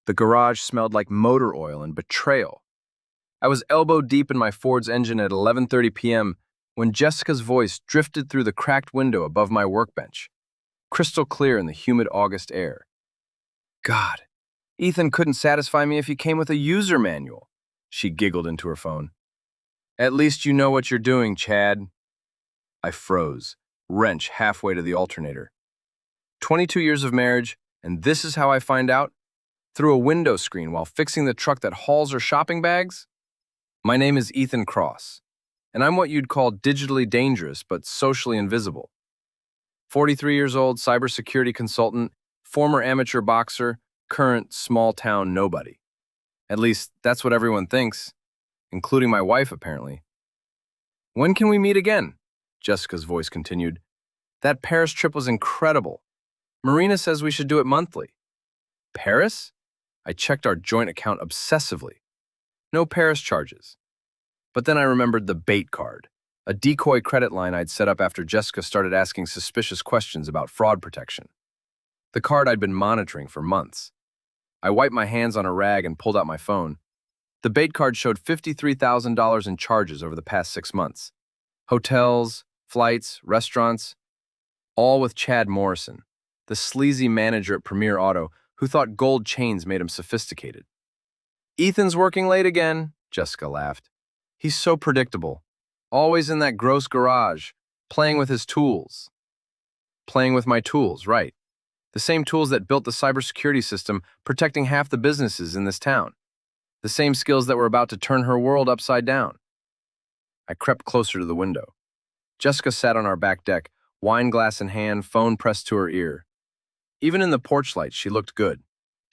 The garage smelled like motor oil and betrayal. I was elbow deep in my Ford's engine at 11:30 p.m. when Jessica's voice drifted through the cracked window above my workbench, crystal clear in the humid August air. God, Ethan couldn't satisfy me if he came with a user manual, she giggled into her phone. At least you know what you're doing, Chad. I froze, wrench halfway to the alternator. 22 years of marriage, and this is how I find out? Through a window screen while fixing the truck that hauls her shopping bags? My name is Ethan Cross, and I'm what you'd call digitally dangerous but socially invisible. 43 years old, cybersecurity consultant, former amateur boxer, current small-town nobody. At least, that's what everyone thinks, including my wife, apparently. When can we meet again? Jessica's voice continued. That Paris trip was incredible. Marina says we should do it monthly. Paris? I checked our joint account obsessively. No Paris charges. But then I remembered the bait card, a decoy credit line I'd set up after Jessica started asking suspicious questions about fraud protection. The card I'd been monitoring for months. I wiped my hands on a rag and pulled out my phone. The bait card showed $53,000 in charges over the past 6 months. Hotels, flights, restaurants, all with Chad Morrison, the sleazy manager at Premier Auto who thought gold chains made him sophisticated. Ethan's working late again, Jessica laughed. He's so predictable, always in that gross garage, playing with his tools. Playing with my tools, right. The same tools that built the cybersecurity system protecting half the businesses in this town. The same skills that were about to turn her world upside down. I crept closer to the window. Jessica sat on our back deck, wine glass in hand, phone pressed to her ear. Even in the porch light, she looked good.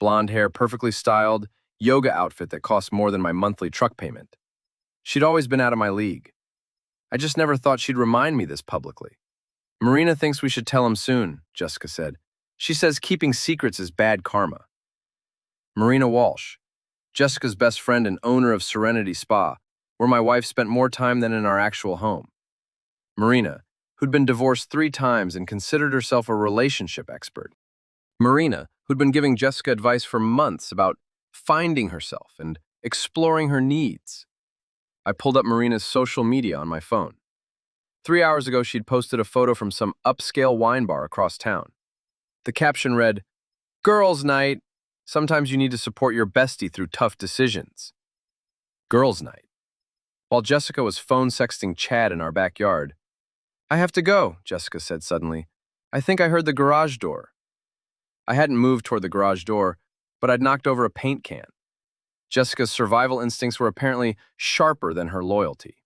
Blonde hair perfectly styled, yoga outfit that cost more than my monthly truck payment. She'd always been out of my league. I just never thought she'd remind me this publicly. Marina thinks we should tell him soon, Jessica said. She says keeping secrets is bad karma. Marina Walsh, Jessica's best friend and owner of Serenity Spa, where my wife spent more time than in our actual home. Marina, who'd been divorced 3 times and considered herself a relationship expert. Marina, who'd been giving Jessica advice for months about finding herself and exploring her needs. I pulled up Marina's social media on my phone. 3 hours ago, she'd posted a photo from some upscale wine bar across town. The caption read, "Girls' night. Sometimes you need to support your bestie through tough decisions." Girls' night. While Jessica was phone sexting Chad in our backyard. I have to go, Jessica said suddenly. I think I heard the garage door. I hadn't moved toward the garage door, but I'd knocked over a paint can. Jessica's survival instincts were apparently sharper than her loyalty.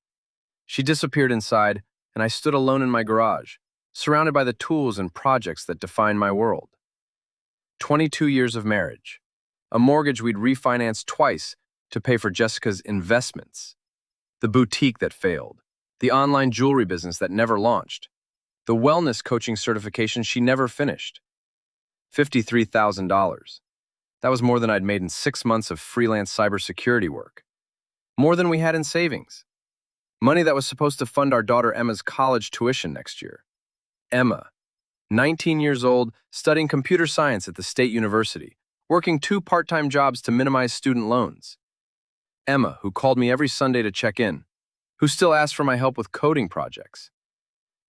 She disappeared inside, and I stood alone in my garage, surrounded by the tools and projects that define my world. 22 years of marriage, a mortgage we'd refinanced twice to pay for Jessica's investments, the boutique that failed, the online jewelry business that never launched, the wellness coaching certification she never finished. $53,000. That was more than I'd made in 6 months of freelance cybersecurity work. More than we had in savings. Money that was supposed to fund our daughter Emma's college tuition next year. Emma, 19 years old, studying computer science at the State University, working 2 part-time jobs to minimize student loans. Emma, who called me every Sunday to check in, who still asked for my help with coding projects.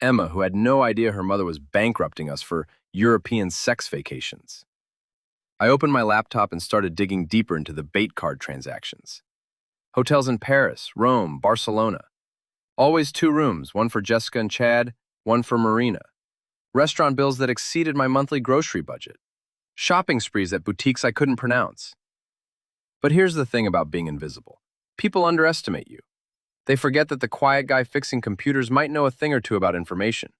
Emma, who had no idea her mother was bankrupting us for European sex vacations. I opened my laptop and started digging deeper into the bait card transactions. Hotels in Paris, Rome, Barcelona. Always 2 rooms, one for Jessica and Chad, one for Marina. Restaurant bills that exceeded my monthly grocery budget. Shopping sprees at boutiques I couldn't pronounce. But here's the thing about being invisible. People underestimate you. They forget that the quiet guy fixing computers might know a thing or two about information.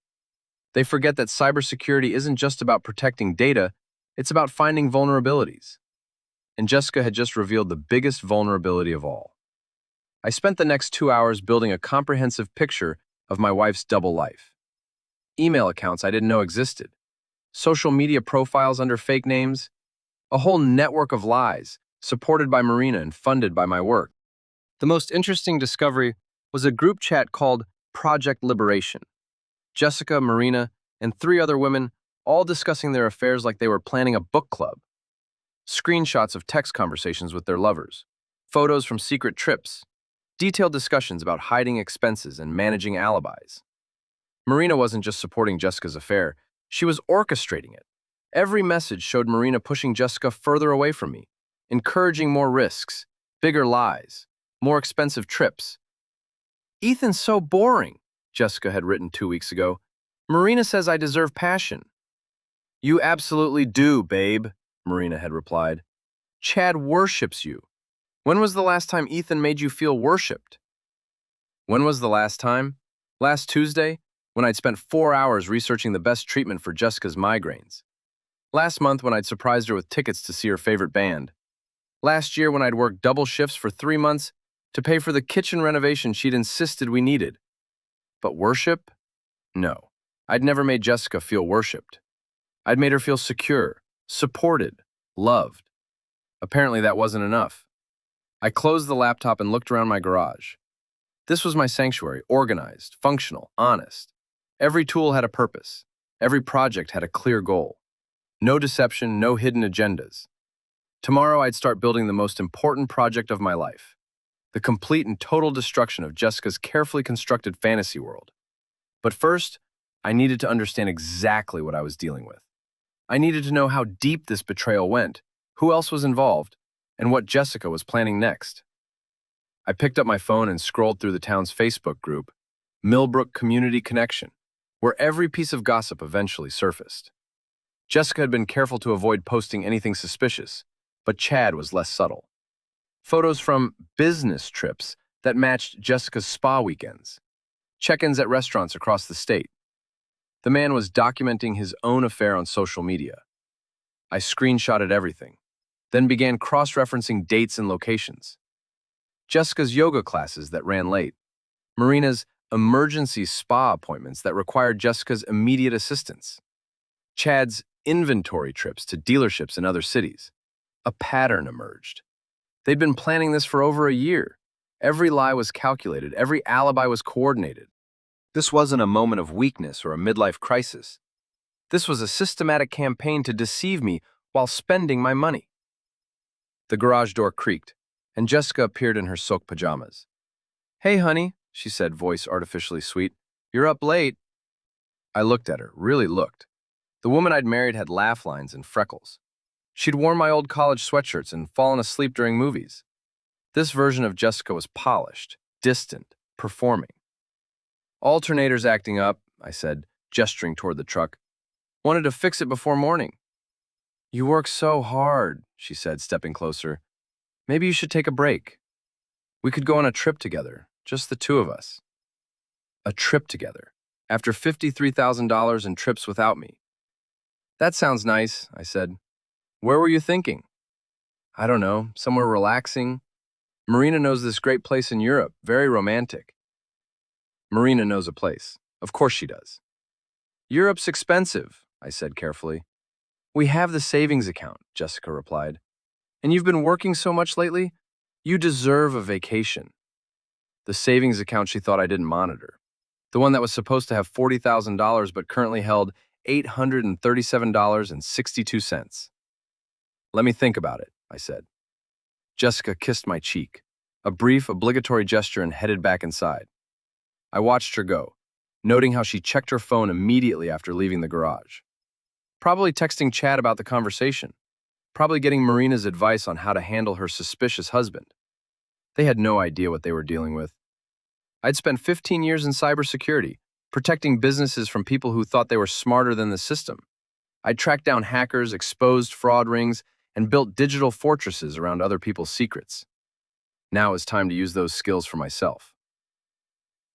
They forget that cybersecurity isn't just about protecting data, it's about finding vulnerabilities. And Jessica had just revealed the biggest vulnerability of all. I spent the next 2 hours building a comprehensive picture of my wife's double life. Email accounts I didn't know existed, social media profiles under fake names, a whole network of lies supported by Marina and funded by my work. The most interesting discovery was a group chat called Project Liberation. Jessica, Marina, and 3 other women all discussing their affairs like they were planning a book club. screenshots of text conversations with their lovers, photos from secret trips, detailed discussions about hiding expenses and managing alibis. Marina wasn't just supporting Jessica's affair, she was orchestrating it. Every message showed Marina pushing Jessica further away from me, encouraging more risks, bigger lies, more expensive trips. "Ethan's so boring," Jessica had written 2 weeks ago. "Marina says I deserve passion." "You absolutely do, babe," Marina had replied. "Chad worships you. When was the last time Ethan made you feel worshipped?" When was the last time? Last Tuesday, when I'd spent 4 hours researching the best treatment for Jessica's migraines. Last month, when I'd surprised her with tickets to see her favorite band. Last year, when I'd worked double shifts for 3 months to pay for the kitchen renovation she'd insisted we needed. But worship? No. I'd never made Jessica feel worshipped. I'd made her feel secure, supported, loved. Apparently that wasn't enough. I closed the laptop and looked around my garage. This was my sanctuary, organized, functional, honest. Every tool had a purpose. Every project had a clear goal. No deception, no hidden agendas. Tomorrow I'd start building the most important project of my life. The complete and total destruction of Jessica's carefully constructed fantasy world. But first, I needed to understand exactly what I was dealing with. I needed to know how deep this betrayal went, who else was involved, and what Jessica was planning next. I picked up my phone and scrolled through the town's Facebook group, Millbrook Community Connection, where every piece of gossip eventually surfaced. Jessica had been careful to avoid posting anything suspicious, but Chad was less subtle. Photos from business trips that matched Jessica's spa weekends, check-ins at restaurants across the state. The man was documenting his own affair on social media. I screenshotted everything, then began cross-referencing dates and locations. Jessica's yoga classes that ran late, Marina's emergency spa appointments that required Jessica's immediate assistance, Chad's inventory trips to dealerships in other cities. A pattern emerged. They'd been planning this for over a year. Every lie was calculated, every alibi was coordinated. This wasn't a moment of weakness or a midlife crisis. This was a systematic campaign to deceive me while spending my money. The garage door creaked, and Jessica appeared in her silk pajamas. "Hey, honey," she said, voice artificially sweet. "You're up late." I looked at her, really looked. The woman I'd married had laugh lines and freckles. She'd worn my old college sweatshirts and fallen asleep during movies. This version of Jessica was polished, distant, performing. "Alternator's acting up," I said, gesturing toward the truck. "Wanted to fix it before morning." "You work so hard," she said, stepping closer. "Maybe you should take a break. We could go on a trip together, just the two of us." A trip together, after $53,000 in trips without me. "That sounds nice," I said. "Where were you thinking?" "I don't know, somewhere relaxing. Marina knows this great place in Europe, very romantic." Marina knows a place. Of course she does. "Europe's expensive," I said carefully. "We have the savings account," Jessica replied. "And you've been working so much lately? You deserve a vacation." The savings account she thought I didn't monitor. The one that was supposed to have $40,000 but currently held $837.62. "Let me think about it," I said. Jessica kissed my cheek, a brief, obligatory gesture, and headed back inside. I watched her go, noting how she checked her phone immediately after leaving the garage. Probably texting Chad about the conversation. Probably getting Marina's advice on how to handle her suspicious husband. They had no idea what they were dealing with. I'd spent 15 years in cybersecurity, protecting businesses from people who thought they were smarter than the system. I'd tracked down hackers, exposed fraud rings, and built digital fortresses around other people's secrets. Now it was time to use those skills for myself.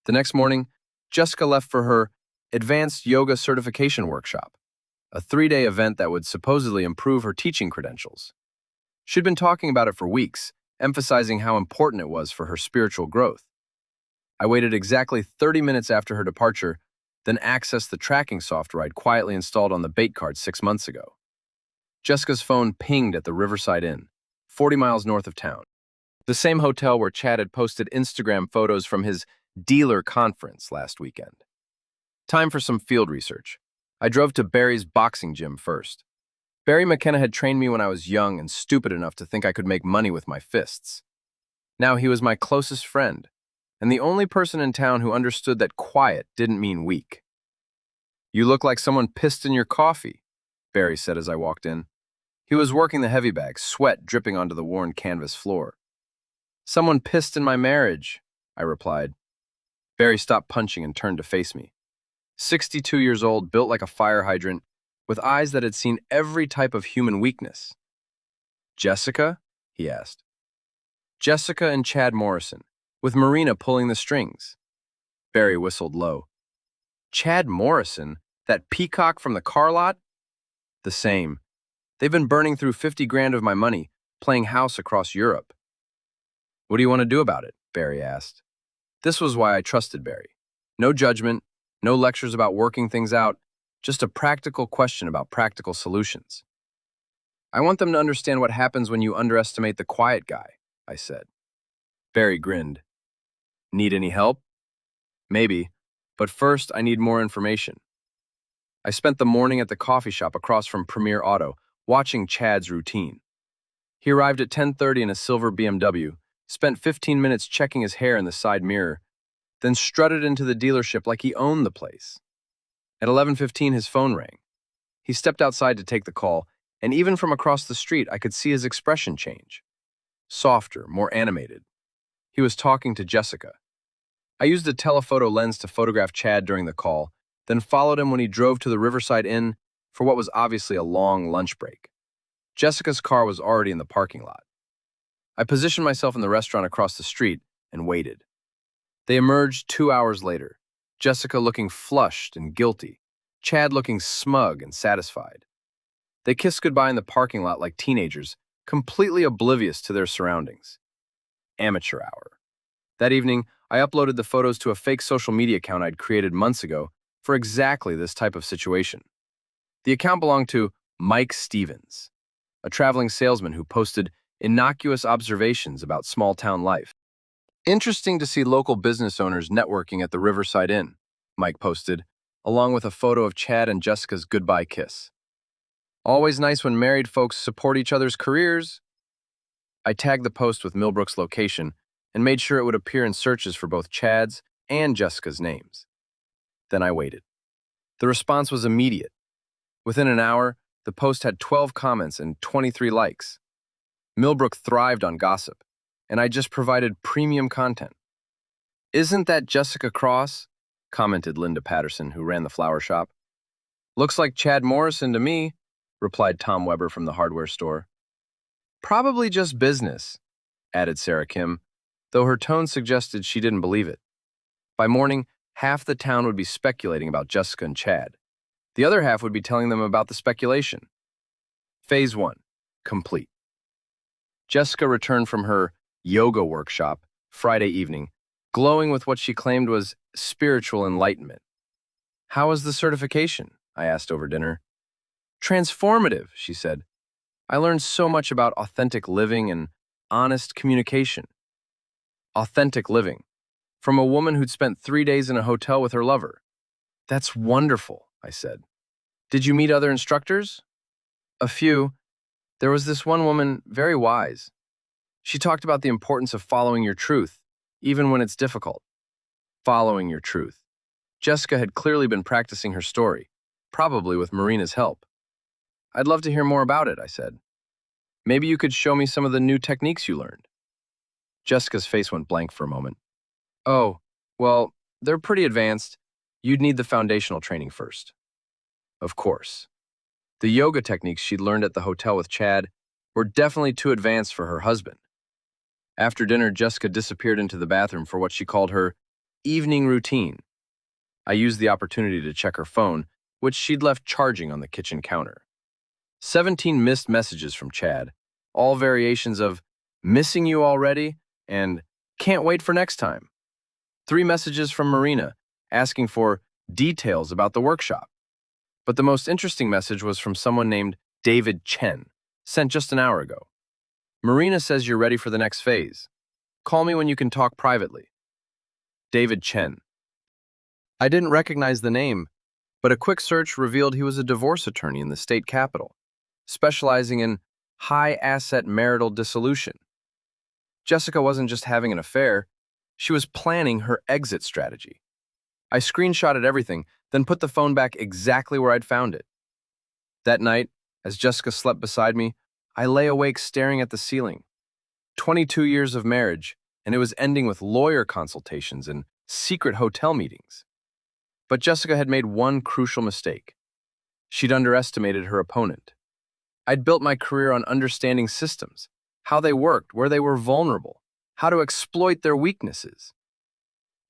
The next morning, Jessica left for her advanced yoga certification workshop, a 3-day event that would supposedly improve her teaching credentials. She'd been talking about it for weeks, emphasizing how important it was for her spiritual growth. I waited exactly 30 minutes after her departure, then accessed the tracking software I'd quietly installed on the bait card 6 months ago. Jessica's phone pinged at the Riverside Inn, 40 miles north of town. The same hotel where Chad had posted Instagram photos from his dealer conference last weekend. Time for some field research. I drove to Barry's boxing gym first. Barry McKenna had trained me when I was young and stupid enough to think I could make money with my fists. Now he was my closest friend, and the only person in town who understood that quiet didn't mean weak. "You look like someone pissed in your coffee," Barry said as I walked in. He was working the heavy bag, sweat dripping onto the worn canvas floor. "Someone pissed in my marriage," I replied. Barry stopped punching and turned to face me. 62 years old, built like a fire hydrant, with eyes that had seen every type of human weakness. "Jessica?" he asked. "Jessica and Chad Morrison, with Marina pulling the strings." Barry whistled low. "Chad Morrison? That peacock from the car lot?" "The same. They've been burning through 50 grand of my money, playing house across Europe." "What do you want to do about it?" Barry asked. This was why I trusted Barry. No judgment, no lectures about working things out, just a practical question about practical solutions. "I want them to understand what happens when you underestimate the quiet guy," I said. Barry grinned. "Need any help?" "Maybe, but first I need more information." I spent the morning at the coffee shop across from Premier Auto, watching Chad's routine. He arrived at 10:30 in a silver BMW, spent 15 minutes checking his hair in the side mirror, then strutted into the dealership like he owned the place. At 11:15 his phone rang. He stepped outside to take the call, and even from across the street I could see his expression change. Softer, more animated. He was talking to Jessica. I used a telephoto lens to photograph Chad during the call, then followed him when he drove to the Riverside Inn for what was obviously a long lunch break. Jessica's car was already in the parking lot. I positioned myself in the restaurant across the street and waited. They emerged 2 hours later, Jessica looking flushed and guilty, Chad looking smug and satisfied. They kissed goodbye in the parking lot like teenagers, completely oblivious to their surroundings. Amateur hour. That evening, I uploaded the photos to a fake social media account I'd created months ago for exactly this type of situation. The account belonged to Mike Stevens, a traveling salesman who posted innocuous observations about small-town life. "Interesting to see local business owners networking at the Riverside Inn," Mike posted, along with a photo of Chad and Jessica's goodbye kiss. "Always nice when married folks support each other's careers." I tagged the post with Millbrook's location and made sure it would appear in searches for both Chad's and Jessica's names. Then I waited. The response was immediate. Within an hour, the post had 12 comments and 23 likes. Millbrook thrived on gossip, and I just provided premium content. "Isn't that Jessica Cross?" commented Linda Patterson, who ran the flower shop. "Looks like Chad Morrison to me," replied Tom Weber from the hardware store. "Probably just business," added Sarah Kim, though her tone suggested she didn't believe it. By morning, half the town would be speculating about Jessica and Chad. The other half would be telling them about the speculation. Phase 1, complete. Jessica returned from her yoga workshop Friday evening, glowing with what she claimed was spiritual enlightenment. "How was the certification?" I asked over dinner. "Transformative," she said. "I learned so much about authentic living and honest communication." Authentic living. From a woman who'd spent 3 days in a hotel with her lover. "That's wonderful," I said. "Did you meet other instructors?" "A few. There was this one woman, very wise. She talked about the importance of following your truth, even when it's difficult." Following your truth. Jessica had clearly been practicing her story, probably with Marina's help. "I'd love to hear more about it," I said. "Maybe you could show me some of the new techniques you learned." Jessica's face went blank for a moment. "Oh, well, they're pretty advanced. You'd need the foundational training first." Of course. The yoga techniques she'd learned at the hotel with Chad were definitely too advanced for her husband. After dinner, Jessica disappeared into the bathroom for what she called her evening routine. I used the opportunity to check her phone, which she'd left charging on the kitchen counter. 17 missed messages from Chad, all variations of "missing you already" and "can't wait for next time." 3 messages from Marina, asking for details about the workshop. But the most interesting message was from someone named David Chen, sent just an hour ago. "Marina says you're ready for the next phase. Call me when you can talk privately." David Chen. I didn't recognize the name, but a quick search revealed he was a divorce attorney in the state capital. specializing in high-asset marital dissolution. Jessica wasn't just having an affair, she was planning her exit strategy. I screenshotted everything, then put the phone back exactly where I'd found it. That night, as Jessica slept beside me, I lay awake staring at the ceiling. 22 years of marriage, and it was ending with lawyer consultations and secret hotel meetings. But Jessica had made one crucial mistake. She'd underestimated her opponent. I'd built my career on understanding systems, how they worked, where they were vulnerable, how to exploit their weaknesses.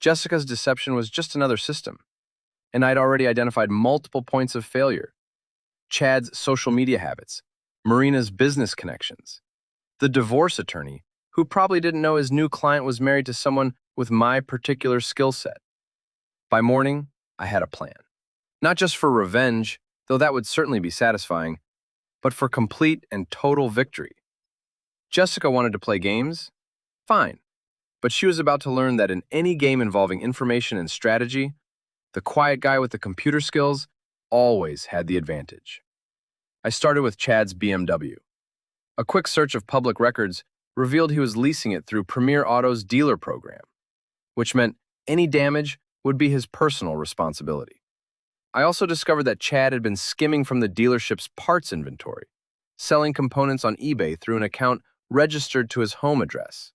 Jessica's deception was just another system, and I'd already identified multiple points of failure. Chad's social media habits, Marina's business connections, the divorce attorney, who probably didn't know his new client was married to someone with my particular skill set. By morning, I had a plan. Not just for revenge, though that would certainly be satisfying, but for complete and total victory. Jessica wanted to play games? Fine. But she was about to learn that in any game involving information and strategy, the quiet guy with the computer skills always had the advantage. I started with Chad's BMW. A quick search of public records revealed he was leasing it through Premier Auto's dealer program, which meant any damage would be his personal responsibility. I also discovered that Chad had been skimming from the dealership's parts inventory, selling components on eBay through an account registered to his home address.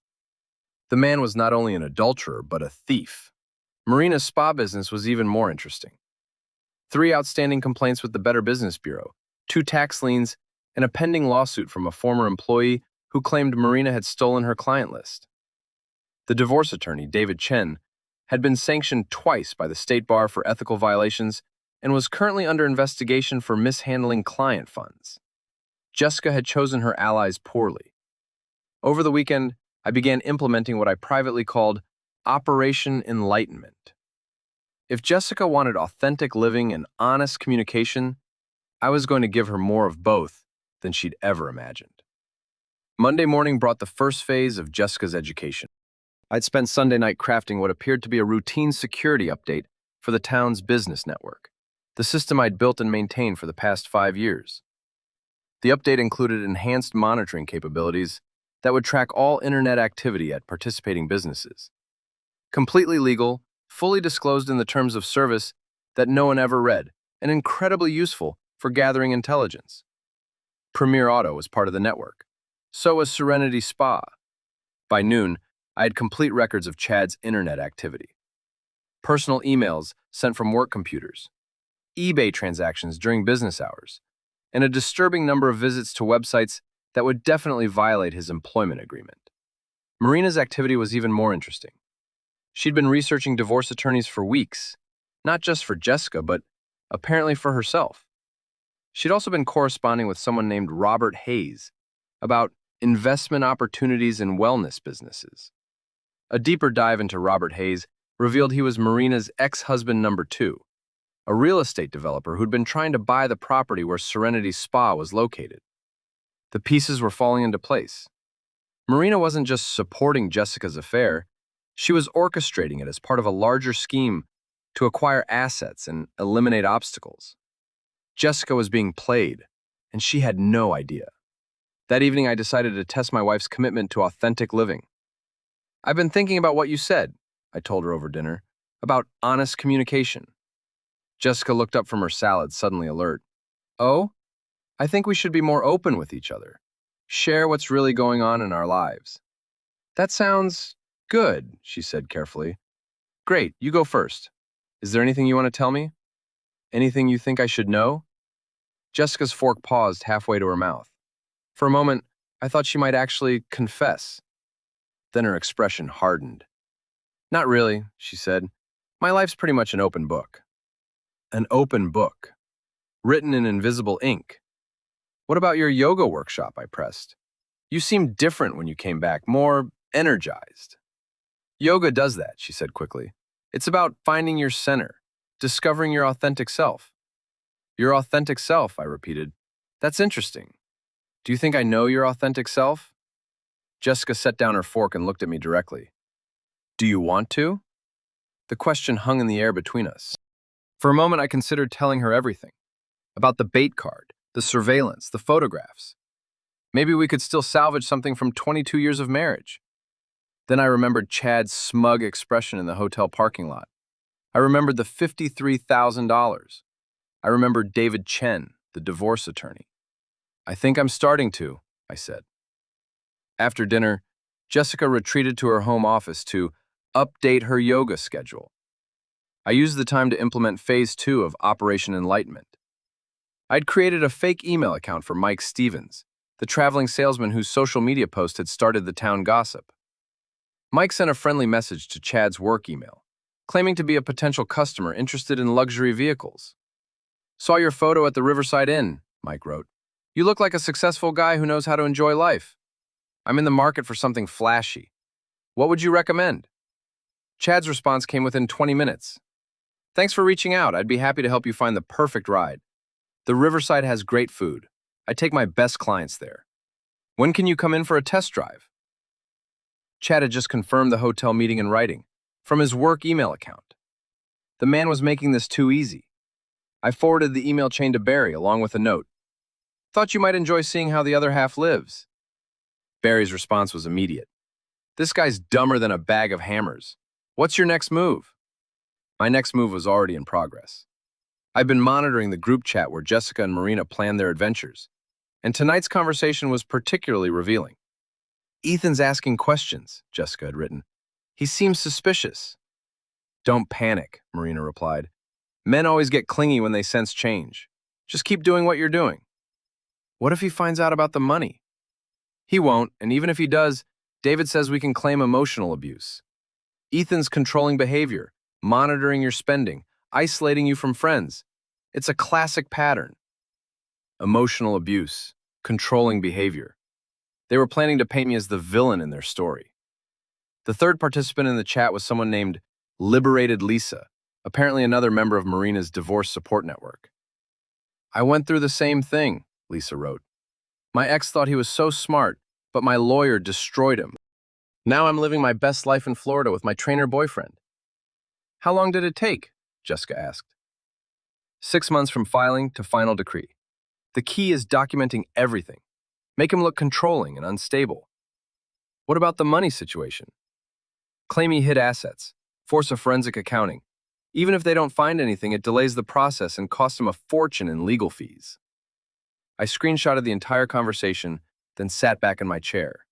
The man was not only an adulterer, but a thief. Marina's spa business was even more interesting. 3 outstanding complaints with the Better Business Bureau, 2 tax liens, and a pending lawsuit from a former employee who claimed Marina had stolen her client list. The divorce attorney, David Chen, had been sanctioned twice by the state bar for ethical violations and was currently under investigation for mishandling client funds. Jessica had chosen her allies poorly. Over the weekend, I began implementing what I privately called Operation Enlightenment. If Jessica wanted authentic living and honest communication, I was going to give her more of both than she'd ever imagined. Monday morning brought the first phase of Jessica's education. I'd spent Sunday night crafting what appeared to be a routine security update for the town's business network, the system I'd built and maintained for the past 5 years. The update included enhanced monitoring capabilities that would track all internet activity at participating businesses. Completely legal, fully disclosed in the terms of service that no one ever read, and incredibly useful for gathering intelligence. Premier Auto was part of the network. So was Serenity Spa. By noon, I had complete records of Chad's internet activity. Personal emails sent from work computers, eBay transactions during business hours, and a disturbing number of visits to websites that would definitely violate his employment agreement. Marina's activity was even more interesting. She'd been researching divorce attorneys for weeks, not just for Jessica, but apparently for herself. She'd also been corresponding with someone named Robert Hayes about investment opportunities in wellness businesses. A deeper dive into Robert Hayes revealed he was Marina's ex-husband number 2, a real estate developer who'd been trying to buy the property where Serenity Spa was located. The pieces were falling into place. Marina wasn't just supporting Jessica's affair, she was orchestrating it as part of a larger scheme to acquire assets and eliminate obstacles. Jessica was being played, and she had no idea. That evening, I decided to test my wife's commitment to authentic living. "I've been thinking about what you said," I told her over dinner, "about honest communication." Jessica looked up from her salad, suddenly alert. "Oh? I think we should be more open with each other. Share what's really going on in our lives." "That sounds good," she said carefully. "Great, you go first. Is there anything you want to tell me? Anything you think I should know?" Jessica's fork paused halfway to her mouth. For a moment, I thought she might actually confess. Then her expression hardened. "Not really," she said. "My life's pretty much an open book." An open book. Written in invisible ink. "What about your yoga workshop?" I pressed. "You seemed different when you came back, more energized." "Yoga does that," she said quickly. "It's about finding your center, discovering your authentic self." "Your authentic self," I repeated. "That's interesting. Do you think I know your authentic self?" Jessica set down her fork and looked at me directly. "Do you want to?" The question hung in the air between us. For a moment, I considered telling her everything. About the bait card, The surveillance, the photographs. Maybe we could still salvage something from 22 years of marriage. Then I remembered Chad's smug expression in the hotel parking lot. I remembered the $53,000. I remembered David Chen, the divorce attorney. I think I'm starting to, I said. After dinner, Jessica retreated to her home office to update her yoga schedule. I used the time to implement phase 2 of Operation Enlightenment. I'd created a fake email account for Mike Stevens, the traveling salesman whose social media post had started the town gossip. Mike sent a friendly message to Chad's work email, claiming to be a potential customer interested in luxury vehicles. "Saw your photo at the Riverside Inn," Mike wrote. "You look like a successful guy who knows how to enjoy life. I'm in the market for something flashy. What would you recommend?" Chad's response came within 20 minutes. "Thanks for reaching out. I'd be happy to help you find the perfect ride. The Riverside has great food. I take my best clients there. When can you come in for a test drive?" Chad had just confirmed the hotel meeting in writing, from his work email account. The man was making this too easy. I forwarded the email chain to Barry along with a note. "Thought you might enjoy seeing how the other half lives." Barry's response was immediate. "This guy's dumber than a bag of hammers. What's your next move?" My next move was already in progress. I'd been monitoring the group chat where Jessica and Marina planned their adventures, and tonight's conversation was particularly revealing. "Ethan's asking questions," Jessica had written. "He seems suspicious." "Don't panic," Marina replied. "Men always get clingy when they sense change. Just keep doing what you're doing." "What if he finds out about the money?" "He won't, and even if he does, David says we can claim emotional abuse. Ethan's controlling behavior, monitoring your spending, isolating you from friends. It's a classic pattern." Emotional abuse, controlling behavior. They were planning to paint me as the villain in their story. The third participant in the chat was someone named Liberated Lisa, apparently another member of Marina's divorce support network. "I went through the same thing," Lisa wrote. "My ex thought he was so smart, but my lawyer destroyed him. Now I'm living my best life in Florida with my trainer boyfriend." "How long did it take?" Jessica asked. 6 months from filing to final decree. The key is documenting everything. Make him look controlling and unstable. What about the money situation? Claim he hid assets. Force a forensic accounting. Even if they don't find anything, it delays the process and costs him a fortune in legal fees. I screenshotted the entire conversation, then sat back in my chair.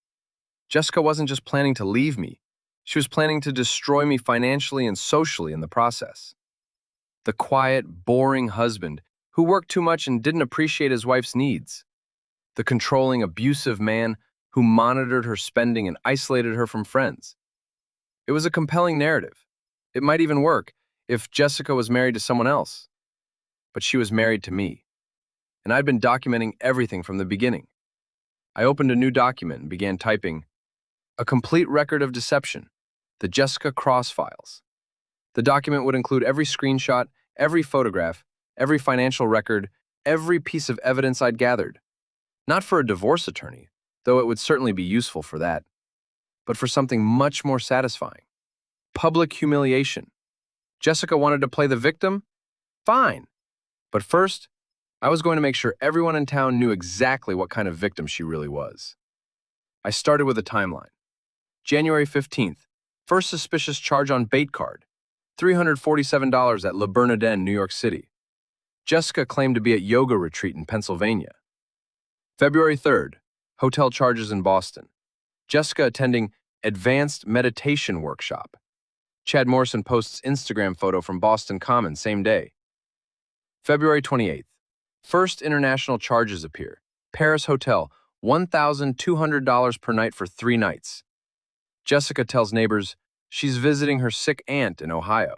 Jessica wasn't just planning to leave me. She was planning to destroy me financially and socially in the process. The quiet, boring husband who worked too much and didn't appreciate his wife's needs. The controlling, abusive man who monitored her spending and isolated her from friends. It was a compelling narrative. It might even work if Jessica was married to someone else. But she was married to me, and I'd been documenting everything from the beginning. I opened a new document and began typing, "A complete record of deception, the Jessica Cross files." The document would include every screenshot, every photograph, every financial record, every piece of evidence I'd gathered. Not for a divorce attorney, though it would certainly be useful for that, but for something much more satisfying. Public humiliation. Jessica wanted to play the victim? Fine. But first, I was going to make sure everyone in town knew exactly what kind of victim she really was. I started with a timeline. January 15th, first suspicious charge on bait card, $347 at Le Bernardin, New York City. Jessica claimed to be at yoga retreat in Pennsylvania. February 3rd, hotel charges in Boston. Jessica attending advanced meditation workshop. Chad Morrison posts Instagram photo from Boston Common same day. February 28th, first international charges appear. Paris hotel, $1,200 per night for 3 nights. Jessica tells neighbors she's visiting her sick aunt in Ohio.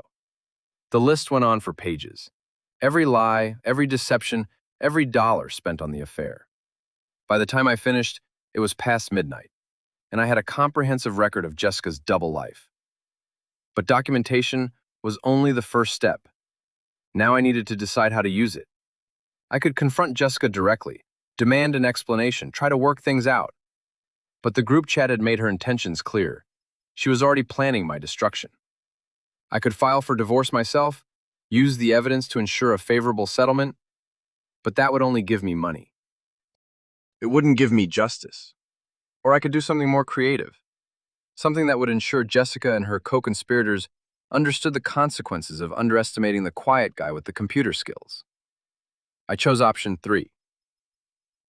The list went on for pages. Every lie, every deception, every dollar spent on the affair. By the time I finished, it was past midnight, and I had a comprehensive record of Jessica's double life. But documentation was only the first step. Now I needed to decide how to use it. I could confront Jessica directly, demand an explanation, try to work things out. But the group chat had made her intentions clear. She was already planning my destruction. I could file for divorce myself, use the evidence to ensure a favorable settlement, but that would only give me money. It wouldn't give me justice. Or I could do something more creative, something that would ensure Jessica and her co-conspirators understood the consequences of underestimating the quiet guy with the computer skills. I chose option 3.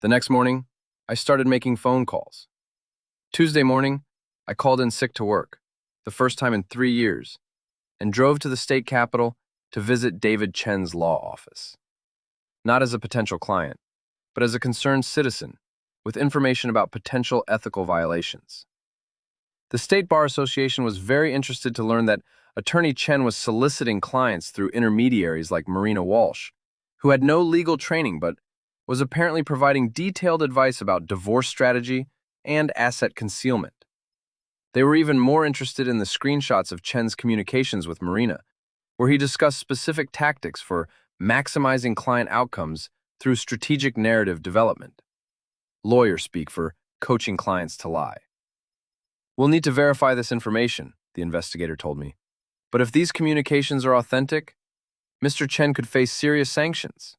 The next morning, I started making phone calls. Tuesday morning, I called in sick to work, the first time in 3 years, and drove to the state capitol to visit David Chen's law office. Not as a potential client, but as a concerned citizen with information about potential ethical violations. The State Bar Association was very interested to learn that Attorney Chen was soliciting clients through intermediaries like Marina Walsh, who had no legal training but was apparently providing detailed advice about divorce strategy and asset concealment. They were even more interested in the screenshots of Chen's communications with Marina, where he discussed specific tactics for maximizing client outcomes through strategic narrative development. Lawyer speak for coaching clients to lie. We'll need to verify this information, the investigator told me. But if these communications are authentic, Mr. Chen could face serious sanctions.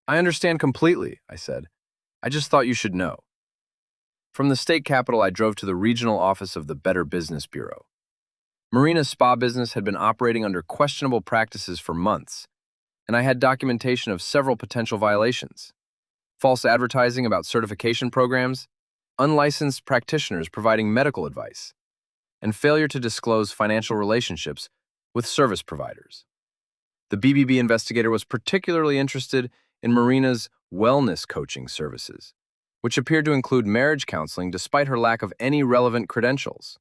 I understand completely, I said. I just thought you should know. From the state capitol, I drove to the regional office of the Better Business Bureau. Marina's spa business had been operating under questionable practices for months, and I had documentation of several potential violations: false advertising about certification programs, unlicensed practitioners providing medical advice, and failure to disclose financial relationships with service providers. The BBB investigator was particularly interested in Marina's wellness coaching services, which appeared to include marriage counseling despite her lack of any relevant credentials.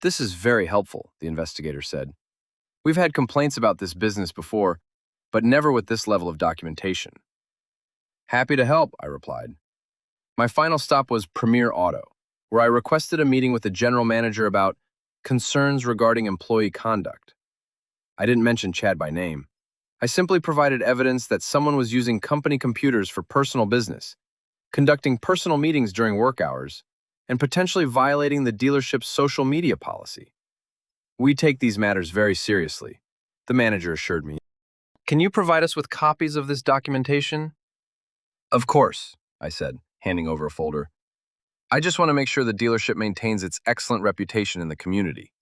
This is very helpful, the investigator said. We've had complaints about this business before, but never with this level of documentation. Happy to help, I replied. My final stop was Premier Auto, where I requested a meeting with the general manager about concerns regarding employee conduct. I didn't mention Chad by name. I simply provided evidence that someone was using company computers for personal business, conducting personal meetings during work hours, and potentially violating the dealership's social media policy. We take these matters very seriously, the manager assured me. Can you provide us with copies of this documentation? Of course, I said, handing over a folder. I just want to make sure the dealership maintains its excellent reputation in the community.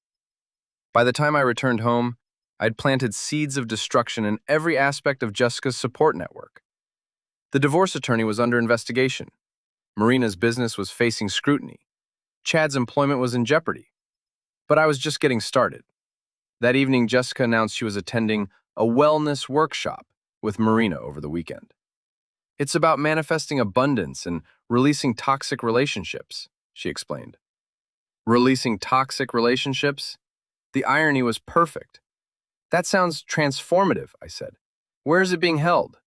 By the time I returned home, I'd planted seeds of destruction in every aspect of Jessica's support network. The divorce attorney was under investigation. Marina's business was facing scrutiny. Chad's employment was in jeopardy. But I was just getting started. That evening, Jessica announced she was attending a wellness workshop with Marina over the weekend. It's about manifesting abundance and releasing toxic relationships, she explained. Releasing toxic relationships? The irony was perfect. That sounds transformative, I said. Where is it being held?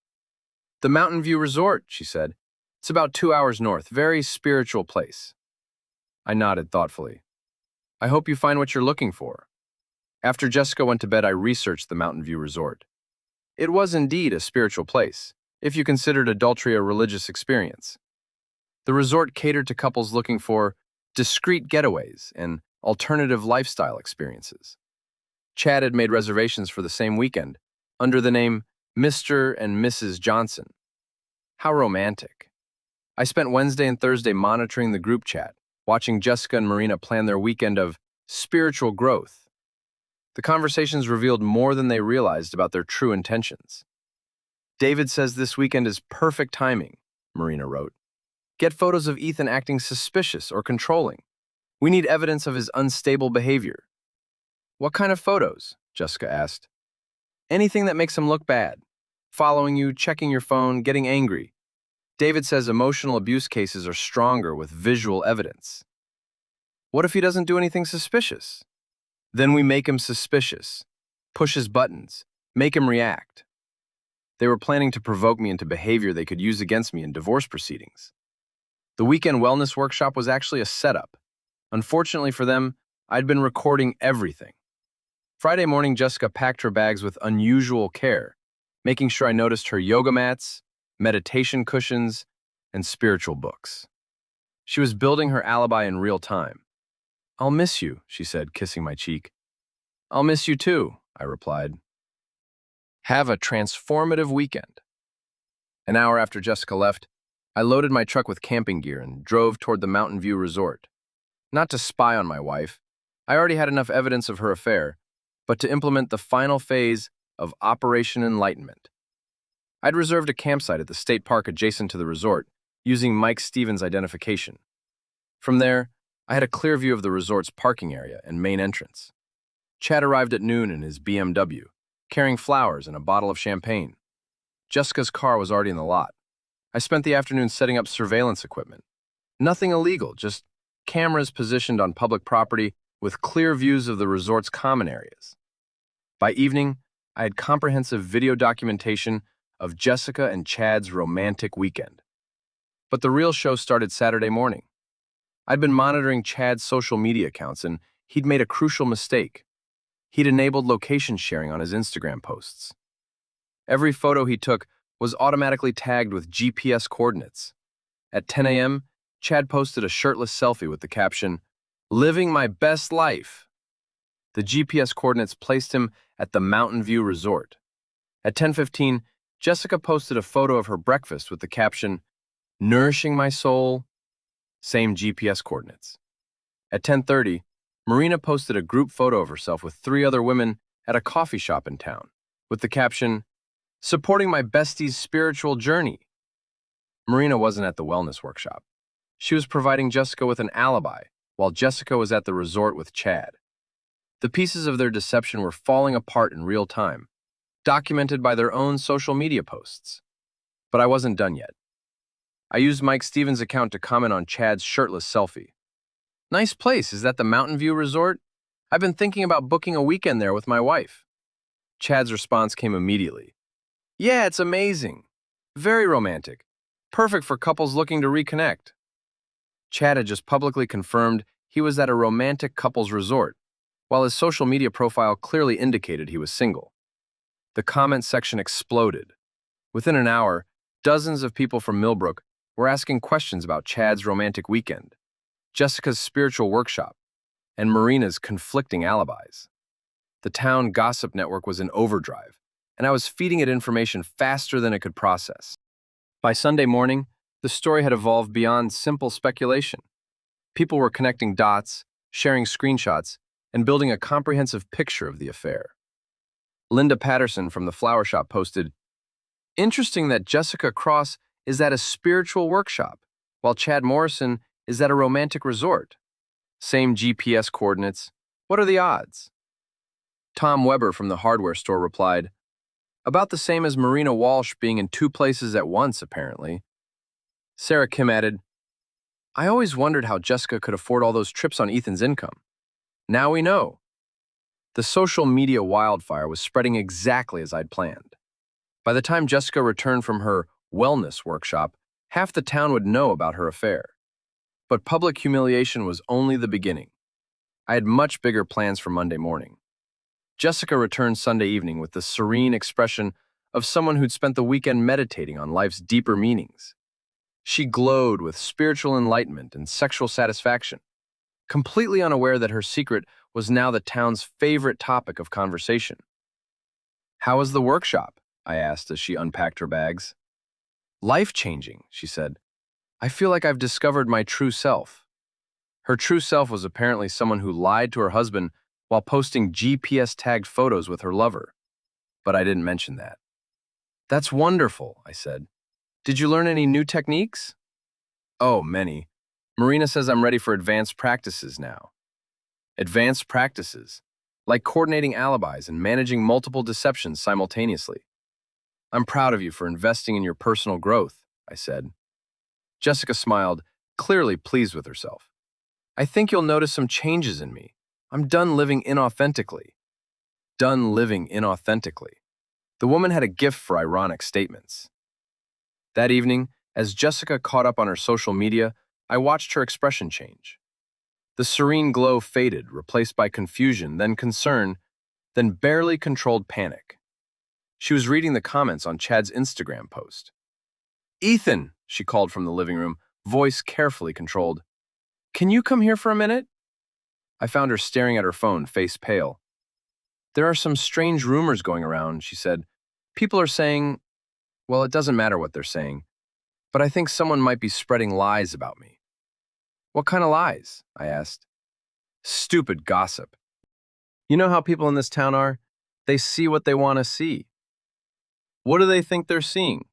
The Mountain View Resort, she said. It's about 2 hours north, very spiritual place. I nodded thoughtfully. I hope you find what you're looking for. After Jessica went to bed, I researched the Mountain View Resort. It was indeed a spiritual place, if you considered adultery a religious experience. The resort catered to couples looking for discreet getaways and alternative lifestyle experiences. Chad had made reservations for the same weekend, under the name Mr. and Mrs. Johnson. How romantic. I spent Wednesday and Thursday monitoring the group chat, watching Jessica and Marina plan their weekend of spiritual growth. The conversations revealed more than they realized about their true intentions. David says this weekend is perfect timing, Marina wrote. Get photos of Ethan acting suspicious or controlling. We need evidence of his unstable behavior. What kind of photos? Jessica asked. Anything that makes him look bad. Following you, checking your phone, getting angry. David says emotional abuse cases are stronger with visual evidence. What if he doesn't do anything suspicious? Then we make him suspicious, push his buttons, make him react. They were planning to provoke me into behavior they could use against me in divorce proceedings. The weekend wellness workshop was actually a setup. Unfortunately for them, I'd been recording everything. Friday morning, Jessica packed her bags with unusual care, making sure I noticed her yoga mats, meditation cushions, and spiritual books. She was building her alibi in real time. I'll miss you, she said, kissing my cheek. I'll miss you too, I replied. Have a transformative weekend. An hour after Jessica left, I loaded my truck with camping gear and drove toward the Mountain View Resort. Not to spy on my wife, I already had enough evidence of her affair, but to implement the final phase of Operation Enlightenment. I'd reserved a campsite at the state park adjacent to the resort, using Mike Stevens' identification. From there, I had a clear view of the resort's parking area and main entrance. Chad arrived at noon in his BMW, carrying flowers and a bottle of champagne. Jessica's car was already in the lot. I spent the afternoon setting up surveillance equipment. Nothing illegal, just cameras positioned on public property with clear views of the resort's common areas. By evening, I had comprehensive video documentation of Jessica and Chad's romantic weekend. But the real show started Saturday morning. I'd been monitoring Chad's social media accounts, and he'd made a crucial mistake. He'd enabled location sharing on his Instagram posts. Every photo he took was automatically tagged with GPS coordinates. At 10 a.m., Chad posted a shirtless selfie with the caption, "Living my best life." The GPS coordinates placed him at the Mountain View Resort. At 10:15, Jessica posted a photo of her breakfast with the caption, "Nourishing my soul." Same GPS coordinates. At 10:30, Marina posted a group photo of herself with 3 other women at a coffee shop in town, with the caption, "Supporting my bestie's spiritual journey." Marina wasn't at the wellness workshop. She was providing Jessica with an alibi, while Jessica was at the resort with Chad. The pieces of their deception were falling apart in real time, documented by their own social media posts. But I wasn't done yet. I used Mike Stevens' account to comment on Chad's shirtless selfie. "Nice place, is that the Mountain View Resort? I've been thinking about booking a weekend there with my wife." Chad's response came immediately. "Yeah, it's amazing. Very romantic. Perfect for couples looking to reconnect." Chad had just publicly confirmed he was at a romantic couples resort, while his social media profile clearly indicated he was single. The comment section exploded. Within an hour, dozens of people from Millbrook were asking questions about Chad's romantic weekend, Jessica's spiritual workshop, and Marina's conflicting alibis. The town gossip network was in overdrive, and I was feeding it information faster than it could process. By Sunday morning, the story had evolved beyond simple speculation. People were connecting dots, sharing screenshots, and building a comprehensive picture of the affair. Linda Patterson from the flower shop posted, "Interesting that Jessica Cross is at a spiritual workshop, while Chad Morrison is at a romantic resort. Same GPS coordinates. What are the odds?" Tom Weber from the hardware store replied, "About the same as Marina Walsh being in 2 places at once, apparently." Sarah Kim added, "I always wondered how Jessica could afford all those trips on Ethan's income. Now we know." The social media wildfire was spreading exactly as I'd planned. By the time Jessica returned from her wellness workshop, half the town would know about her affair. But public humiliation was only the beginning. I had much bigger plans for Monday morning. Jessica returned Sunday evening with the serene expression of someone who'd spent the weekend meditating on life's deeper meanings. She glowed with spiritual enlightenment and sexual satisfaction, completely unaware that her secret was now the town's favorite topic of conversation. "How was the workshop?" I asked as she unpacked her bags. "Life-changing," she said. "I feel like I've discovered my true self." Her true self was apparently someone who lied to her husband while posting GPS-tagged photos with her lover. But I didn't mention that. "That's wonderful," I said. "Did you learn any new techniques?" "Oh, many. Marina says I'm ready for advanced practices now." Advanced practices, like coordinating alibis and managing multiple deceptions simultaneously. "I'm proud of you for investing in your personal growth," I said. Jessica smiled, clearly pleased with herself. "I think you'll notice some changes in me. I'm done living inauthentically." Done living inauthentically. The woman had a gift for ironic statements. That evening, as Jessica caught up on her social media, I watched her expression change. The serene glow faded, replaced by confusion, then concern, then barely controlled panic. She was reading the comments on Chad's Instagram post. "Ethan," she called from the living room, voice carefully controlled. "Can you come here for a minute?" I found her staring at her phone, face pale. "There are some strange rumors going around," she said. "People are saying—" Well, it doesn't matter what they're saying, but I think someone might be spreading lies about me. What kind of lies? I asked. Stupid gossip. You know how people in this town are? They see what they want to see. What do they think they're seeing?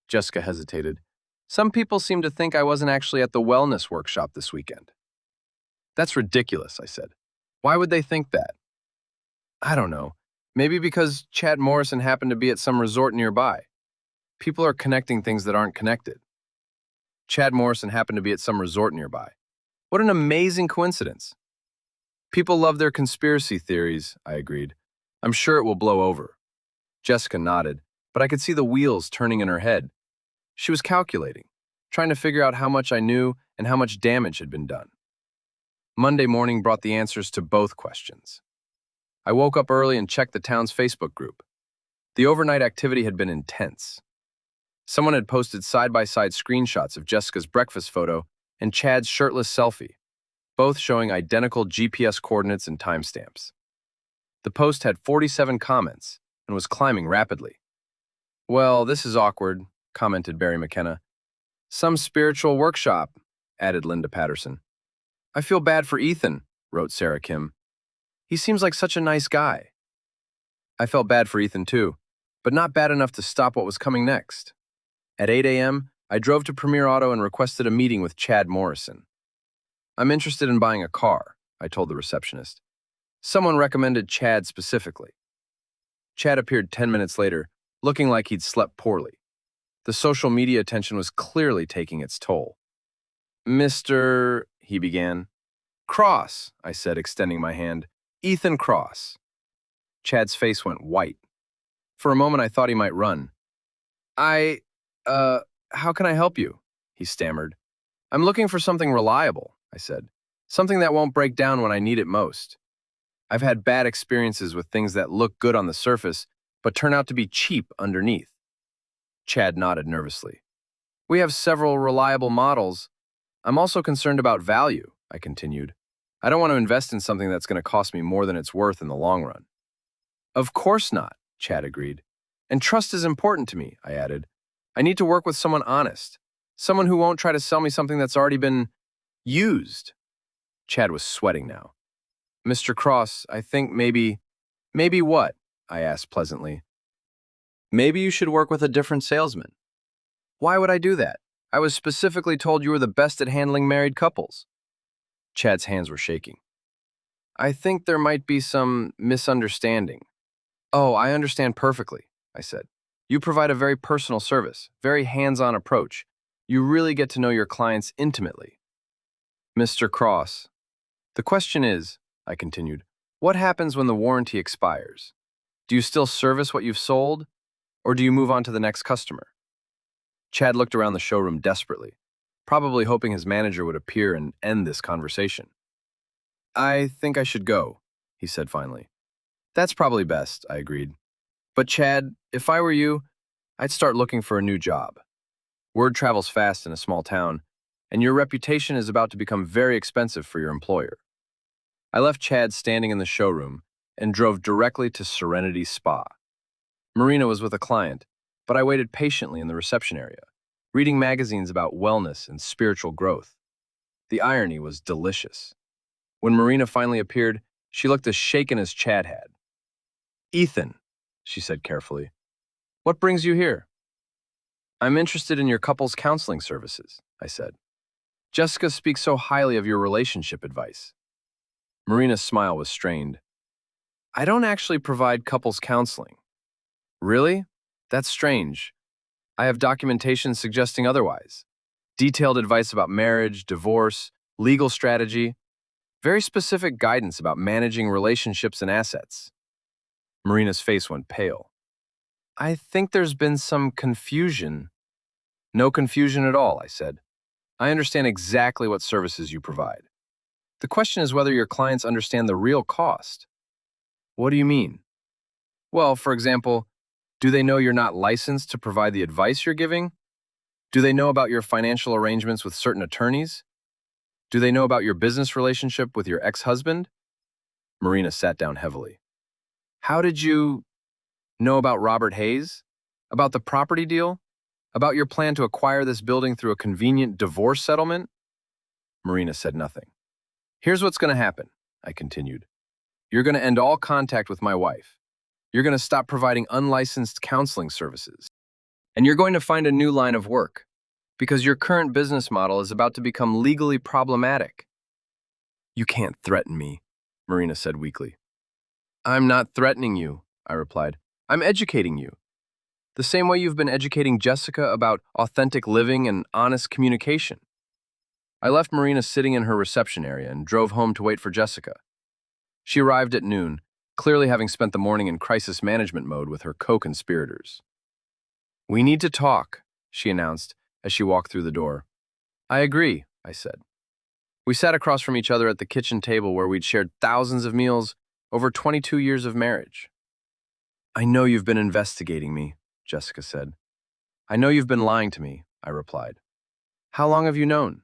Jessica hesitated. Some people seem to think I wasn't actually at the wellness workshop this weekend. That's ridiculous, I said. Why would they think that? I don't know. Maybe because Chad Morrison happened to be at some resort nearby. People are connecting things that aren't connected. Chad Morrison happened to be at some resort nearby. What an amazing coincidence. People love their conspiracy theories, I agreed. I'm sure it will blow over. Jessica nodded, but I could see the wheels turning in her head. She was calculating, trying to figure out how much I knew and how much damage had been done. Monday morning brought the answers to both questions. I woke up early and checked the town's Facebook group. The overnight activity had been intense. Someone had posted side-by-side screenshots of Jessica's breakfast photo and Chad's shirtless selfie, both showing identical GPS coordinates and timestamps. The post had 47 comments and was climbing rapidly. Well, this is awkward, commented Barry McKenna. Some spiritual workshop, added Linda Patterson. I feel bad for Ethan, wrote Sarah Kim. He seems like such a nice guy. I felt bad for Ethan too, but not bad enough to stop what was coming next. At 8 a.m., I drove to Premier Auto and requested a meeting with Chad Morrison. I'm interested in buying a car, I told the receptionist. Someone recommended Chad specifically. Chad appeared 10 minutes later, looking like he'd slept poorly. The social media attention was clearly taking its toll. Mr. he began. Cross, I said, extending my hand. Ethan Cross. Chad's face went white. For a moment, I thought he might run. How can I help you? He stammered. I'm looking for something reliable, I said. Something that won't break down when I need it most. I've had bad experiences with things that look good on the surface, but turn out to be cheap underneath. Chad nodded nervously. We have several reliable models. I'm also concerned about value, I continued. I don't want to invest in something that's going to cost me more than it's worth in the long run. Of course not, Chad agreed. And trust is important to me, I added. I need to work with someone honest, someone who won't try to sell me something that's already been used. Chad was sweating now. Mr. Cross, I think maybe what? I asked pleasantly. Maybe you should work with a different salesman. Why would I do that? I was specifically told you were the best at handling married couples. Chad's hands were shaking. I think there might be some misunderstanding. Oh, I understand perfectly, I said. You provide a very personal service, very hands-on approach. You really get to know your clients intimately. Mr. Cross, the question is, I continued, what happens when the warranty expires? Do you still service what you've sold, or do you move on to the next customer? Chad looked around the showroom desperately, probably hoping his manager would appear and end this conversation. I think I should go, he said finally. That's probably best, I agreed. But Chad, if I were you, I'd start looking for a new job. Word travels fast in a small town, and your reputation is about to become very expensive for your employer. I left Chad standing in the showroom and drove directly to Serenity Spa. Marina was with a client, but I waited patiently in the reception area, reading magazines about wellness and spiritual growth. The irony was delicious. When Marina finally appeared, she looked as shaken as Chad had. Ethan, she said carefully, what brings you here? I'm interested in your couples counseling services, I said. Jessica speaks so highly of your relationship advice. Marina's smile was strained. I don't actually provide couples counseling. Really? That's strange. I have documentation suggesting otherwise. Detailed advice about marriage, divorce, legal strategy, very specific guidance about managing relationships and assets. Marina's face went pale. I think there's been some confusion. No confusion at all, I said. I understand exactly what services you provide. The question is whether your clients understand the real cost. What do you mean? Well, for example, do they know you're not licensed to provide the advice you're giving? Do they know about your financial arrangements with certain attorneys? Do they know about your business relationship with your ex-husband? Marina sat down heavily. How did you know about Robert Hayes? About the property deal? About your plan to acquire this building through a convenient divorce settlement? Marina said nothing. Here's what's going to happen, I continued. You're going to end all contact with my wife. You're going to stop providing unlicensed counseling services. And you're going to find a new line of work, because your current business model is about to become legally problematic. You can't threaten me, Marina said weakly. I'm not threatening you, I replied. I'm educating you. The same way you've been educating Jessica about authentic living and honest communication. I left Marina sitting in her reception area and drove home to wait for Jessica. She arrived at noon, clearly having spent the morning in crisis management mode with her co-conspirators. We need to talk, she announced as she walked through the door. I agree, I said. We sat across from each other at the kitchen table where we'd shared thousands of meals over 22 years of marriage. I know you've been investigating me, Jessica said. I know you've been lying to me, I replied. How long have you known?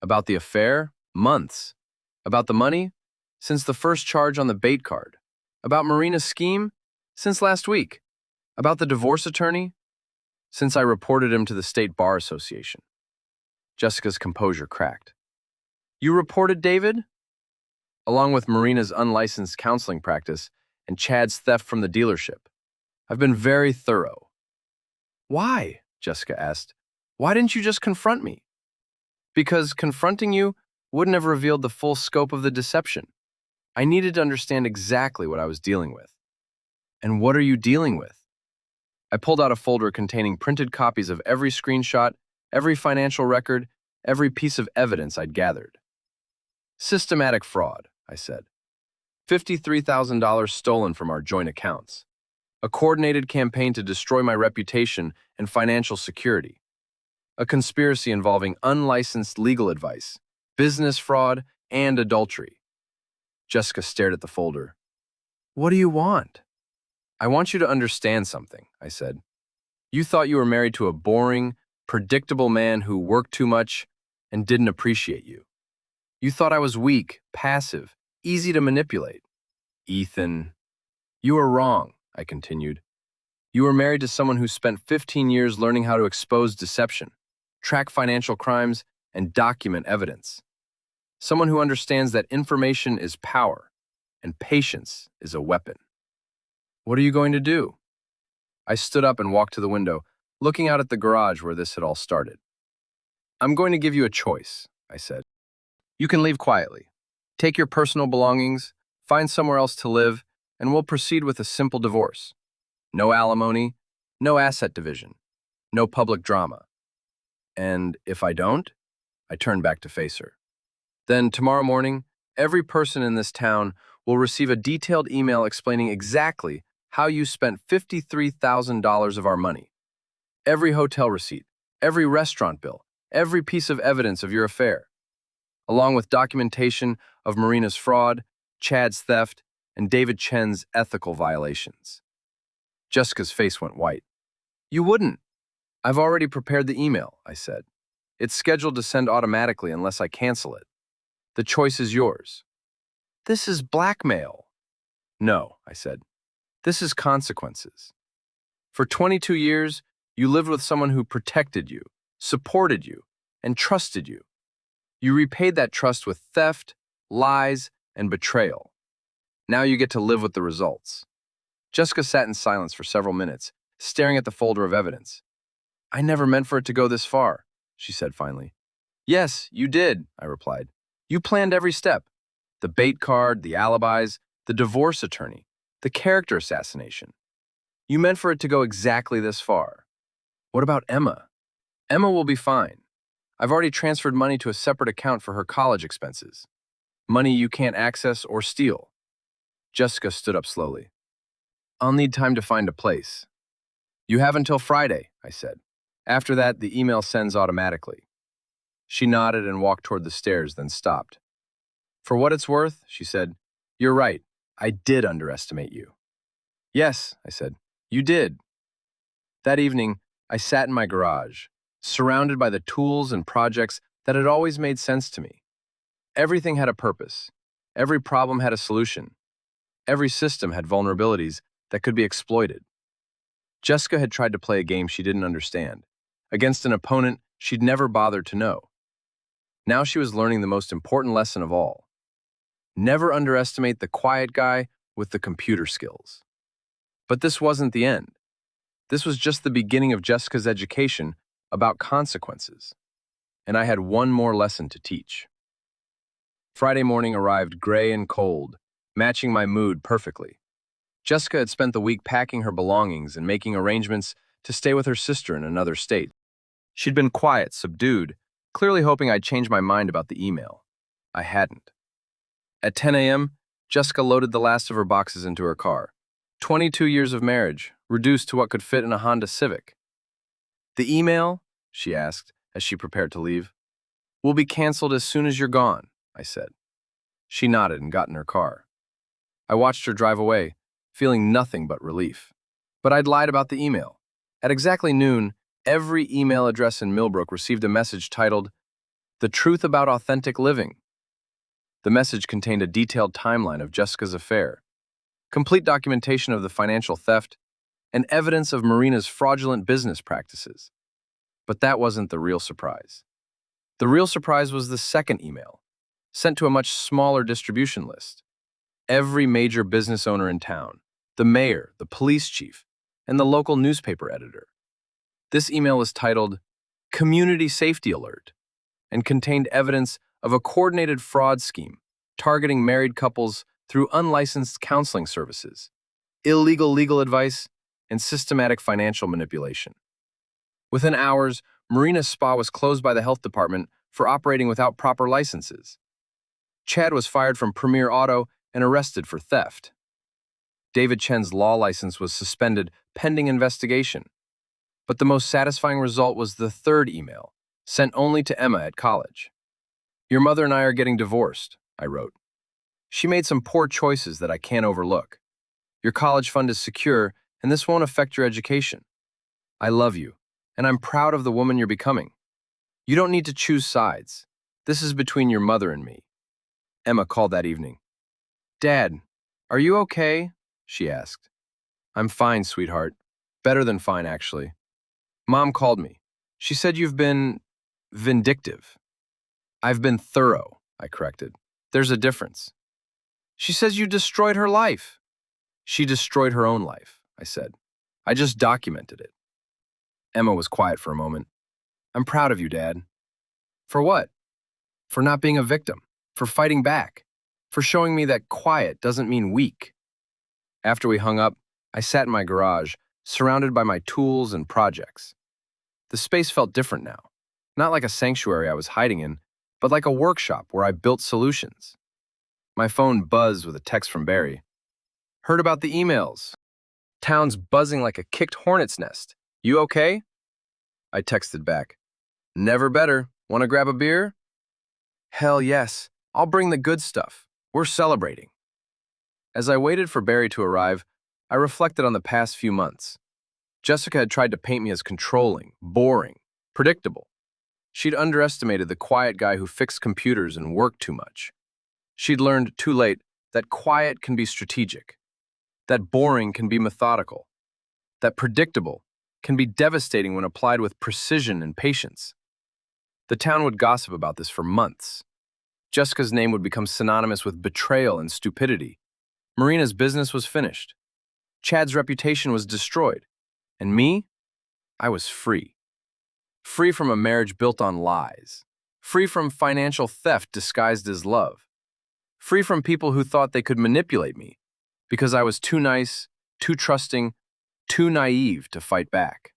About the affair? Months. About the money? Since the first charge on the bait card. About Marina's scheme? Since last week. About the divorce attorney? Since I reported him to the State Bar Association. Jessica's composure cracked. You reported David? Along with Marina's unlicensed counseling practice and Chad's theft from the dealership. I've been very thorough. Why? Jessica asked. Why didn't you just confront me? Because confronting you wouldn't have revealed the full scope of the deception. I needed to understand exactly what I was dealing with. And what are you dealing with? I pulled out a folder containing printed copies of every screenshot, every financial record, every piece of evidence I'd gathered. Systematic fraud, I said. $53,000 stolen from our joint accounts. A coordinated campaign to destroy my reputation and financial security. A conspiracy involving unlicensed legal advice, business fraud, and adultery. Jessica stared at the folder. What do you want? I want you to understand something, I said. You thought you were married to a boring, predictable man who worked too much and didn't appreciate you. You thought I was weak, passive, easy to manipulate. Ethan, you were wrong, I continued. You were married to someone who spent 15 years learning how to expose deception, track financial crimes, and document evidence. Someone who understands that information is power, and patience is a weapon. What are you going to do? I stood up and walked to the window, looking out at the garage where this had all started. I'm going to give you a choice, I said. You can leave quietly. Take your personal belongings, find somewhere else to live, and we'll proceed with a simple divorce. No alimony, no asset division, no public drama. And if I don't? I turned back to face her. Then tomorrow morning, every person in this town will receive a detailed email explaining exactly how you spent $53,000 of our money. Every hotel receipt, every restaurant bill, every piece of evidence of your affair, along with documentation of Marina's fraud, Chad's theft, and David Chen's ethical violations. Jessica's face went white. You wouldn't. I've already prepared the email, I said. It's scheduled to send automatically unless I cancel it. The choice is yours. This is blackmail. No, I said. This is consequences. For 22 years, you lived with someone who protected you, supported you, and trusted you. You repaid that trust with theft, lies, and betrayal. Now you get to live with the results. Jessica sat in silence for several minutes, staring at the folder of evidence. I never meant for it to go this far, she said finally. Yes, you did, I replied. You planned every step. The bait card, the alibis, the divorce attorney, the character assassination. You meant for it to go exactly this far. What about Emma? Emma will be fine. I've already transferred money to a separate account for her college expenses. Money you can't access or steal. Jessica stood up slowly. I'll need time to find a place. You have until Friday, I said. After that, the email sends automatically. She nodded and walked toward the stairs, then stopped. For what it's worth, she said, you're right. I did underestimate you. Yes, I said, you did. That evening, I sat in my garage, surrounded by the tools and projects that had always made sense to me. Everything had a purpose. Every problem had a solution. Every system had vulnerabilities that could be exploited. Jessica had tried to play a game she didn't understand, against an opponent she'd never bothered to know. Now she was learning the most important lesson of all. Never underestimate the quiet guy with the computer skills. But this wasn't the end. This was just the beginning of Jessica's education about consequences. And I had one more lesson to teach. Friday morning arrived gray and cold, matching my mood perfectly. Jessica had spent the week packing her belongings and making arrangements to stay with her sister in another state. She'd been quiet, subdued, clearly hoping I'd change my mind about the email. I hadn't. At 10 a.m., Jessica loaded the last of her boxes into her car. 22 years of marriage, reduced to what could fit in a Honda Civic. "The email?" she asked as she prepared to leave. "Will be canceled as soon as you're gone," I said. She nodded and got in her car. I watched her drive away, feeling nothing but relief. But I'd lied about the email. At exactly noon, every email address in Millbrook received a message titled, "The Truth About Authentic Living." The message contained a detailed timeline of Jessica's affair, complete documentation of the financial theft, and evidence of Marina's fraudulent business practices. But that wasn't the real surprise. The real surprise was the second email, sent to a much smaller distribution list. Every major business owner in town, the mayor, the police chief, and the local newspaper editor. This email was titled, "Community Safety Alert," and contained evidence of a coordinated fraud scheme targeting married couples through unlicensed counseling services, illegal legal advice, and systematic financial manipulation. Within hours, Marina's spa was closed by the health department for operating without proper licenses. Chad was fired from Premier Auto and arrested for theft. David Chen's law license was suspended pending investigation. But the most satisfying result was the third email, sent only to Emma at college. "Your mother and I are getting divorced," I wrote. "She made some poor choices that I can't overlook. Your college fund is secure, and this won't affect your education. I love you, and I'm proud of the woman you're becoming. You don't need to choose sides. This is between your mother and me." Emma called that evening. "Dad, are you okay?" she asked. "I'm fine, sweetheart. Better than fine, actually. Mom called me. She said you've been vindictive." "I've been thorough," I corrected. "There's a difference." "She says you destroyed her life." "She destroyed her own life," I said. "I just documented it." Emma was quiet for a moment. "I'm proud of you, Dad." "For what?" "For not being a victim, for fighting back, for showing me that quiet doesn't mean weak." After we hung up, I sat in my garage, surrounded by my tools and projects. The space felt different now, not like a sanctuary I was hiding in, but like a workshop where I built solutions. My phone buzzed with a text from Barry. "Heard about the emails. Town's buzzing like a kicked hornet's nest. You okay?" I texted back. "Never better. Want to grab a beer?" "Hell yes. I'll bring the good stuff. We're celebrating." As I waited for Barry to arrive, I reflected on the past few months. Jessica had tried to paint me as controlling, boring, predictable. She'd underestimated the quiet guy who fixed computers and worked too much. She'd learned too late that quiet can be strategic, that boring can be methodical, that predictable can be devastating when applied with precision and patience. The town would gossip about this for months. Jessica's name would become synonymous with betrayal and stupidity. Marina's business was finished. Chad's reputation was destroyed. And me? I was free. Free from a marriage built on lies. Free from financial theft disguised as love. Free from people who thought they could manipulate me because I was too nice, too trusting, too naive to fight back.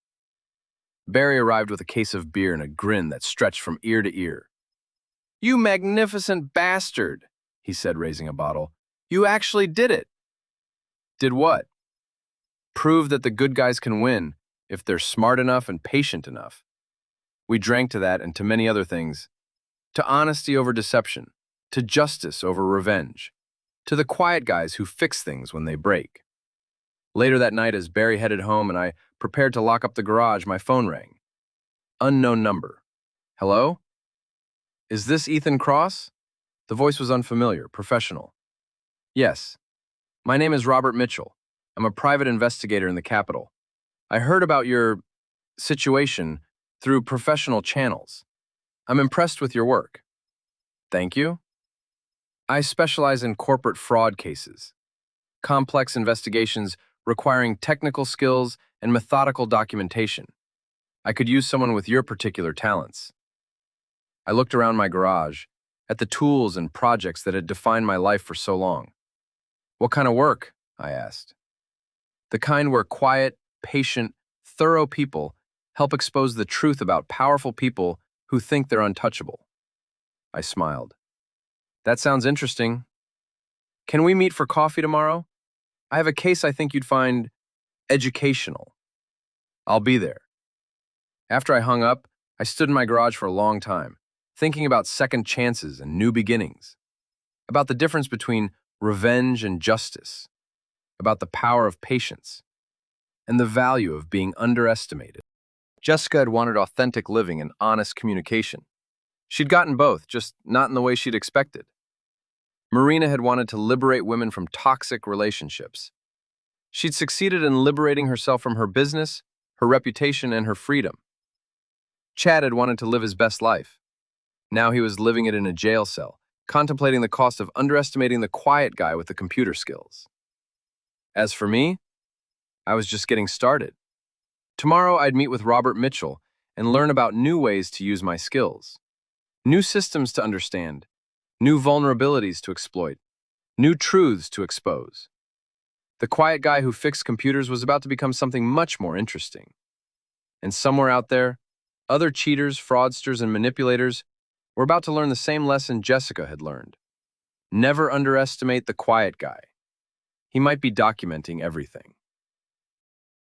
Barry arrived with a case of beer and a grin that stretched from ear to ear. "You magnificent bastard," he said, raising a bottle. "You actually did it." "Did what?" "Prove that the good guys can win if they're smart enough and patient enough." We drank to that and to many other things. To honesty over deception, to justice over revenge, to the quiet guys who fix things when they break. Later that night, as Barry headed home and I prepared to lock up the garage, my phone rang. Unknown number. "Hello? Is this Ethan Cross?" The voice was unfamiliar, professional. "Yes. My name is Robert Mitchell. I'm a private investigator in the Capitol. I heard about your situation. through professional channels. I'm impressed with your work. Thank you. I specialize in corporate fraud cases, complex investigations requiring technical skills and methodical documentation. I could use someone with your particular talents. I looked around my garage, at the tools and projects that had defined my life for so long. What kind of work? I asked. The kind where quiet, patient, thorough people help expose the truth about powerful people who think they're untouchable. I smiled. That sounds interesting. Can we meet for coffee tomorrow? I have a case I think you'd find educational. I'll be there. After I hung up, I stood in my garage for a long time, thinking about second chances and new beginnings, about the difference between revenge and justice, about the power of patience, and the value of being underestimated. Jessica had wanted authentic living and honest communication. She'd gotten both, just not in the way she'd expected. Marina had wanted to liberate women from toxic relationships. She'd succeeded in liberating herself from her business, her reputation, and her freedom. Chad had wanted to live his best life. Now he was living it in a jail cell, contemplating the cost of underestimating the quiet guy with the computer skills. As for me, I was just getting started. Tomorrow I'd meet with Robert Mitchell and learn about new ways to use my skills, new systems to understand, new vulnerabilities to exploit, new truths to expose. The quiet guy who fixed computers was about to become something much more interesting. And somewhere out there, other cheaters, fraudsters, and manipulators were about to learn the same lesson Jessica had learned. Never underestimate the quiet guy. He might be documenting everything.